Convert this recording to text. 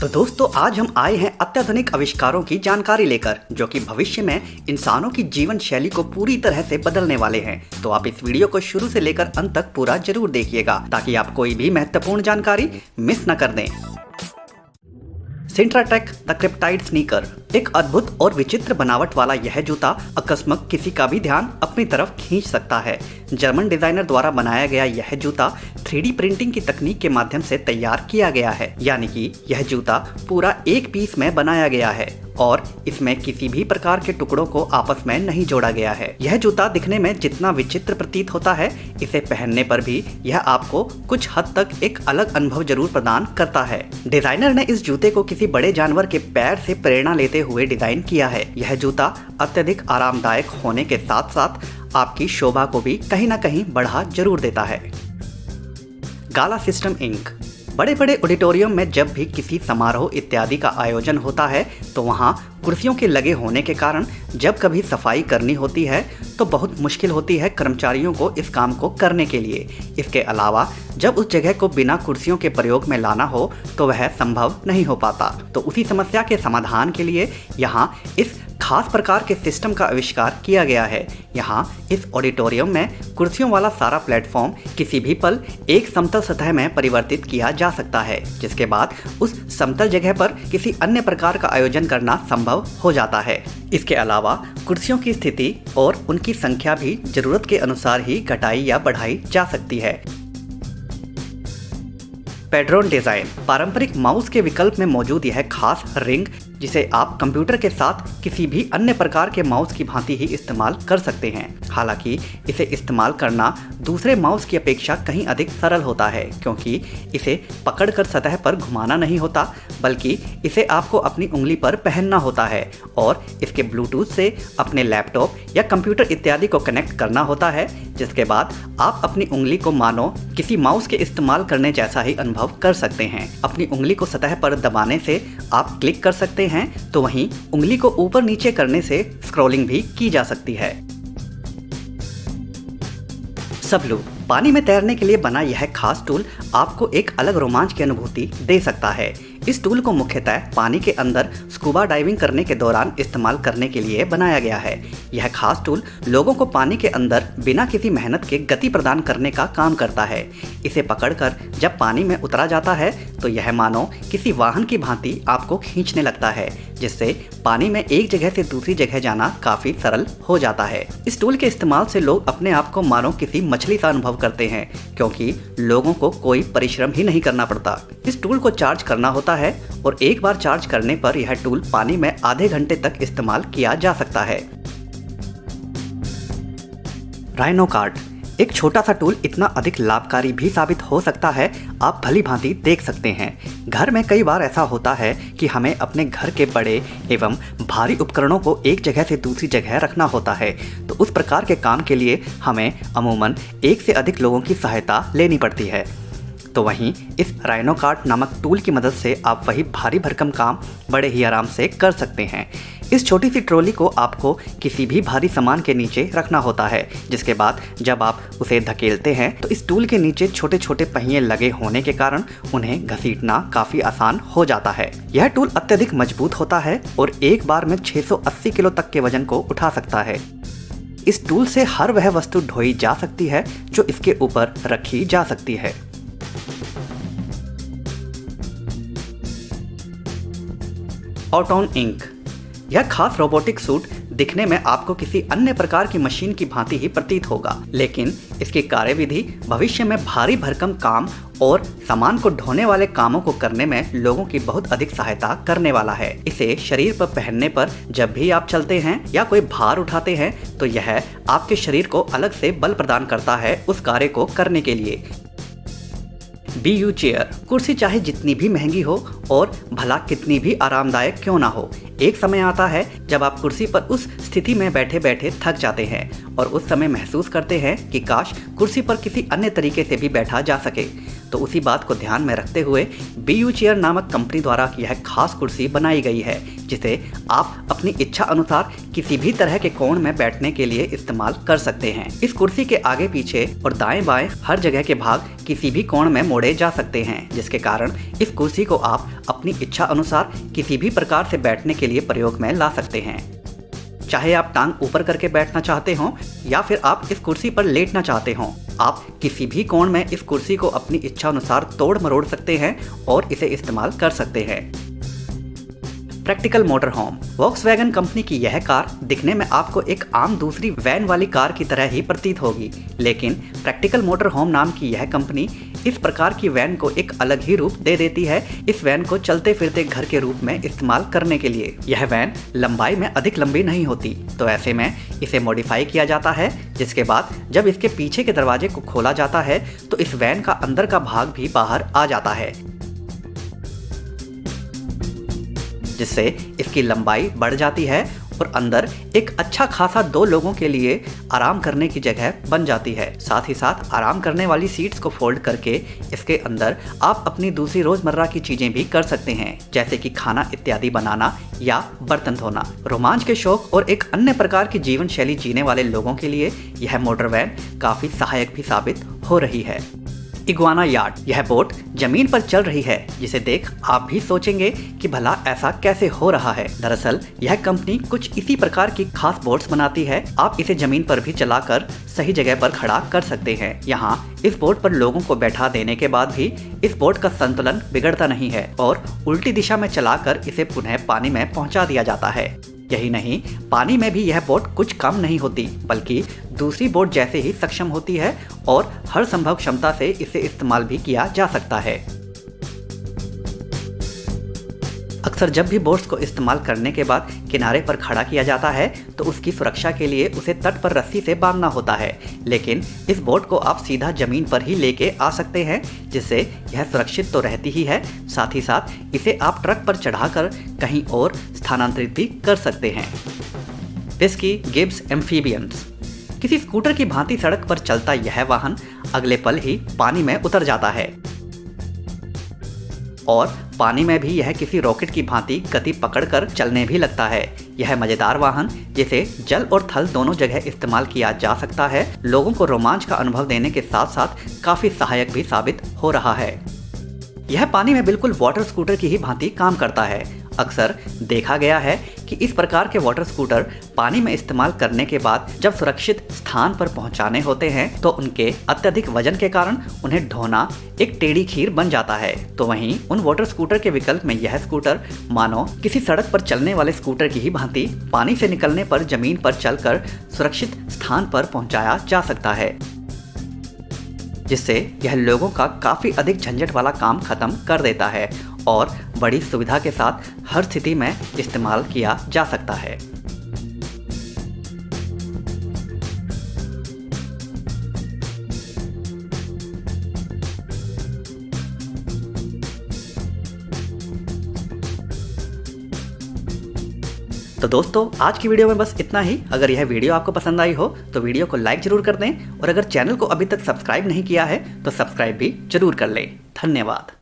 तो दोस्तों आज हम आए हैं अत्याधुनिक आविष्कारों की जानकारी लेकर जो कि भविष्य में इंसानों की जीवन शैली को पूरी तरह से बदलने वाले हैं। तो आप इस वीडियो को शुरू से लेकर अंत तक पूरा जरूर देखिएगा ताकि आप कोई भी महत्वपूर्ण जानकारी मिस न कर दें। सिंट्राटेक द क्रिप्टाइड स्नीकर, एक अद्भुत और विचित्र बनावट वाला यह जूता अकस्मात किसी का भी ध्यान अपनी तरफ खींच सकता है। जर्मन डिजाइनर द्वारा बनाया गया यह जूता 3D प्रिंटिंग की तकनीक के माध्यम से तैयार किया गया है, यानी कि यह जूता पूरा एक पीस में बनाया गया है और इसमें किसी भी प्रकार के टुकड़ों को आपस में नहीं जोड़ा गया है। यह जूता दिखने में जितना विचित्र प्रतीत होता है, इसे पहनने पर भी यह आपको कुछ हद तक एक अलग अनुभव जरूर प्रदान करता है। डिजाइनर ने इस जूते को किसी बड़े जानवर के पैर से प्रेरणा लेते हुए डिजाइन किया है। यह जूता अत्यधिक आरामदायक होने के साथ साथ आपकी शोभा को भी कहीं ना कहीं बढ़ा जरूर देता है। गाला सिस्टम इंक, बड़े बड़े ऑडिटोरियम में जब भी किसी समारोह इत्यादि का आयोजन होता है तो वहाँ कुर्सियों के लगे होने के कारण जब कभी सफाई करनी होती है तो बहुत मुश्किल होती है कर्मचारियों को इस काम को करने के लिए। इसके अलावा जब उस जगह को बिना कुर्सियों के प्रयोग में लाना हो तो वह संभव नहीं हो पाता। तो उसी समस्या के समाधान के लिए यहाँ इस खास प्रकार के सिस्टम का आविष्कार किया गया है। यहाँ इस ऑडिटोरियम में कुर्सियों वाला सारा प्लेटफॉर्म किसी भी पल एक समतल सतह में परिवर्तित किया जा सकता है, जिसके बाद उस समतल जगह पर किसी अन्य प्रकार का आयोजन करना संभव हो जाता है। इसके अलावा कुर्सियों की स्थिति और उनकी संख्या भी जरूरत के अनुसार ही घटाई या बढ़ाई जा सकती है। पेड्रोन डिजाइन, पारंपरिक माउस के विकल्प में मौजूद यह खास रिंग जिसे आप कंप्यूटर के साथ किसी भी अन्य प्रकार के माउस की भांति ही इस्तेमाल कर सकते हैं। हालांकि इसे इस्तेमाल करना दूसरे माउस की अपेक्षा कहीं अधिक सरल होता है, क्योंकि इसे पकड़कर सतह पर घुमाना नहीं होता बल्कि इसे आपको अपनी उंगली पर पहनना होता है और इसके ब्लूटूथ से अपने लैपटॉप या कंप्यूटर इत्यादि को कनेक्ट करना होता है, जिसके बाद आप अपनी उंगली को मानो किसी माउस के इस्तेमाल करने जैसा ही अनुभव कर सकते हैं। अपनी उंगली को सतह पर दबाने से आप क्लिक कर सकते हैं तो वहीं उंगली को ऊपर नीचे करने से स्क्रॉलिंग भी की जा सकती है। सबलू, पानी में तैरने के लिए बना यह खास टूल आपको एक अलग रोमांच की अनुभूति दे सकता है। इस टूल को मुख्यतः पानी के अंदर स्कूबा डाइविंग करने के दौरान इस्तेमाल करने के लिए बनाया गया है। यह खास टूल लोगों को पानी के अंदर बिना किसी मेहनत के गति प्रदान करने का काम करता है। इसे पकड़कर जब पानी में उतरा जाता है तो यह मानो किसी वाहन की भांति आपको खींचने लगता है, जिससे पानी में एक जगह से दूसरी जगह जाना काफी सरल हो जाता है। इस टूल के इस्तेमाल से लोग अपने आप को मानो किसी मछली सा अनुभव करते हैं, क्योंकि लोगों को कोई परिश्रम ही नहीं करना पड़ता। इस टूल को चार्ज करना होता है और एक बार चार्ज करने पर यह टूल पानी में आधे घंटे तक इस्तेमाल किया जा सकता है। राइनो कार्ट, एक छोटा सा टूल इतना अधिक लाभकारी भी साबित हो सकता है, आप भली भांति देख सकते हैं। घर में कई बार ऐसा होता है कि हमें अपने घर के बड़े एवं भारी उपकरणों को एक जगह से दूसरी जगह रखना होता है, तो उस प्रकार के काम के लिए हमें अमूमन एक से अधिक लोगों की सहायता लेनी पड़ती है। तो वहीं इस राइनो कार्ट नामक टूल की मदद से आप वही भारी भरकम काम बड़े ही आराम से कर सकते हैं। इस छोटी सी ट्रॉली को आपको किसी भी भारी सामान के नीचे रखना होता है, जिसके बाद जब आप उसे धकेलते हैं तो इस टूल के नीचे छोटे छोटे पहिए लगे होने के कारण उन्हें घसीटना काफ़ी आसान हो जाता है। यह टूल अत्यधिक मजबूत होता है और एक बार में 680 किलो तक के वजन को उठा सकता है। इस टूल से हर वह वस्तु ढोई जा सकती है जो इसके ऊपर रखी जा सकती है। ऑटोन इंक, यह खास रोबोटिक सूट दिखने में आपको किसी अन्य प्रकार की मशीन की भांति ही प्रतीत होगा, लेकिन इसकी कार्यविधि भविष्य में भारी भरकम काम और सामान को ढोने वाले कामों को करने में लोगों की बहुत अधिक सहायता करने वाला है। इसे शरीर पर पहनने पर जब भी आप चलते हैं या कोई भार उठाते हैं तो यह आपके शरीर को अलग से बल प्रदान करता है उस कार्य को करने के लिए। BU चेयर, कुर्सी चाहे जितनी भी महंगी हो और भला कितनी भी आरामदायक क्यों ना हो, एक समय आता है जब आप कुर्सी पर उस स्थिति में बैठे बैठे थक जाते हैं और उस समय महसूस करते हैं कि काश कुर्सी पर किसी अन्य तरीके से भी बैठा जा सके। तो उसी बात को ध्यान में रखते हुए BU चेयर नामक कंपनी द्वारा यह खास कुर्सी बनाई गई है। जिसे आप अपनी इच्छा अनुसार किसी भी तरह के कोण में बैठने के लिए इस्तेमाल कर सकते हैं। इस कुर्सी के आगे पीछे और दाएं बाएं हर जगह के भाग किसी भी कोण में मोड़े जा सकते हैं, जिसके कारण इस कुर्सी को आप अपनी इच्छा अनुसार किसी भी प्रकार से बैठने के लिए प्रयोग में ला सकते हैं। चाहे आप टांग ऊपर करके बैठना चाहते हो या फिर आप इस कुर्सी पर लेटना चाहते हो, आप किसी भी कोण में इस कुर्सी को अपनी इच्छा अनुसार तोड़ मरोड़ सकते हैं और इसे इस्तेमाल कर सकते हैं। Practical motor home. Volkswagen company की यह कार दिखने में आपको एक आम दूसरी वैन वाली कार की तरह ही प्रतीत होगी, लेकिन प्रैक्टिकल मोटर होम नाम की यह कंपनी इस प्रकार की वैन को एक अलग ही रूप दे देती है, इस वैन को चलते फिरते घर के रूप में इस्तेमाल करने के लिए। यह वैन लंबाई में अधिक लंबी नहीं होती, तो ऐसे में इसे मॉडिफाई किया जाता है, जिसके बाद जब इसके पीछे के दरवाजे को खोला जाता है तो इस वैन का अंदर का भाग भी बाहर आ जाता है, जिससे इसकी लंबाई बढ़ जाती है और अंदर एक अच्छा खासा 2 लोगों के लिए आराम करने की जगह बन जाती है। साथ ही साथ आराम करने वाली सीट्स को फोल्ड करके इसके अंदर आप अपनी दूसरी रोजमर्रा की चीजें भी कर सकते हैं, जैसे कि खाना इत्यादि बनाना या बर्तन धोना। रोमांच के शौक और एक अन्य प्रकार की जीवन शैली जीने वाले लोगों के लिए यह मोटर वैन काफी सहायक भी साबित हो रही है। Iguana yacht. यह बोट जमीन पर चल रही है, जिसे देख आप भी सोचेंगे कि भला ऐसा कैसे हो रहा है। दरअसल यह कंपनी कुछ इसी प्रकार की खास बोट्स बनाती है। आप इसे जमीन पर भी चलाकर सही जगह पर खड़ा कर सकते हैं। यहाँ इस बोट पर लोगों को बैठा देने के बाद भी इस बोट का संतुलन बिगड़ता नहीं है और उल्टी दिशा में चलाकर इसे पुनः पानी में पहुंचा दिया जाता है। यही नहीं, पानी में भी यह बोट कुछ कम नहीं होती, बल्कि दूसरी बोट जैसे ही सक्षम होती है और हर संभव क्षमता से इसे इस्तेमाल भी किया जा सकता है। अक्सर जब भी बोट्स को इस्तेमाल करने के बाद किनारे पर खड़ा किया जाता है तो उसकी सुरक्षा के लिए उसे तट पर रस्सी से बांधना होता है, लेकिन इस बोट को आप सीधा जमीन पर ही लेके आ सकते हैं, जिससे यह सुरक्षित तो रहती ही है, साथ ही साथ इसे आप ट्रक पर चढ़ाकर कहीं और स्थानांतरित भी कर सकते हैं। Whisky Gibbs amphibians. किसी स्कूटर की भांति सड़क पर चलता यह वाहन अगले पल ही पानी में उतर जाता है और पानी में भी यह किसी रॉकेट की भांति गति पकड़कर चलने भी लगता है। यह मजेदार वाहन, जिसे जल और थल दोनों जगह इस्तेमाल किया जा सकता है, लोगों को रोमांच का अनुभव देने के साथ साथ काफी सहायक भी साबित हो रहा है। यह पानी में बिल्कुल वाटर स्कूटर की ही भांति काम करता है। अक्सर देखा गया है कि इस प्रकार के वाटर स्कूटर पानी में इस्तेमाल करने के बाद जब सुरक्षित स्थान पर पहुंचाने होते हैं तो उनके अत्यधिक वजन के कारण उन्हें ढोना एक टेढ़ी खीर बन जाता है। तो वहीं उन वाटर स्कूटर के विकल्प में यह स्कूटर मानो किसी सड़क पर चलने वाले स्कूटर की ही भांति पानी से निकलने पर जमीन पर चलकर सुरक्षित स्थान पर पहुंचाया जा सकता है, जिससे यह लोगों का काफी अधिक झंझट वाला काम खत्म कर देता है और बड़ी सुविधा के साथ हर स्थिति में इस्तेमाल किया जा सकता है। तो दोस्तों, आज की वीडियो में बस इतना ही। अगर यह वीडियो आपको पसंद आई हो तो वीडियो को लाइक जरूर कर दें और अगर चैनल को अभी तक सब्सक्राइब नहीं किया है तो सब्सक्राइब भी जरूर कर लें। धन्यवाद।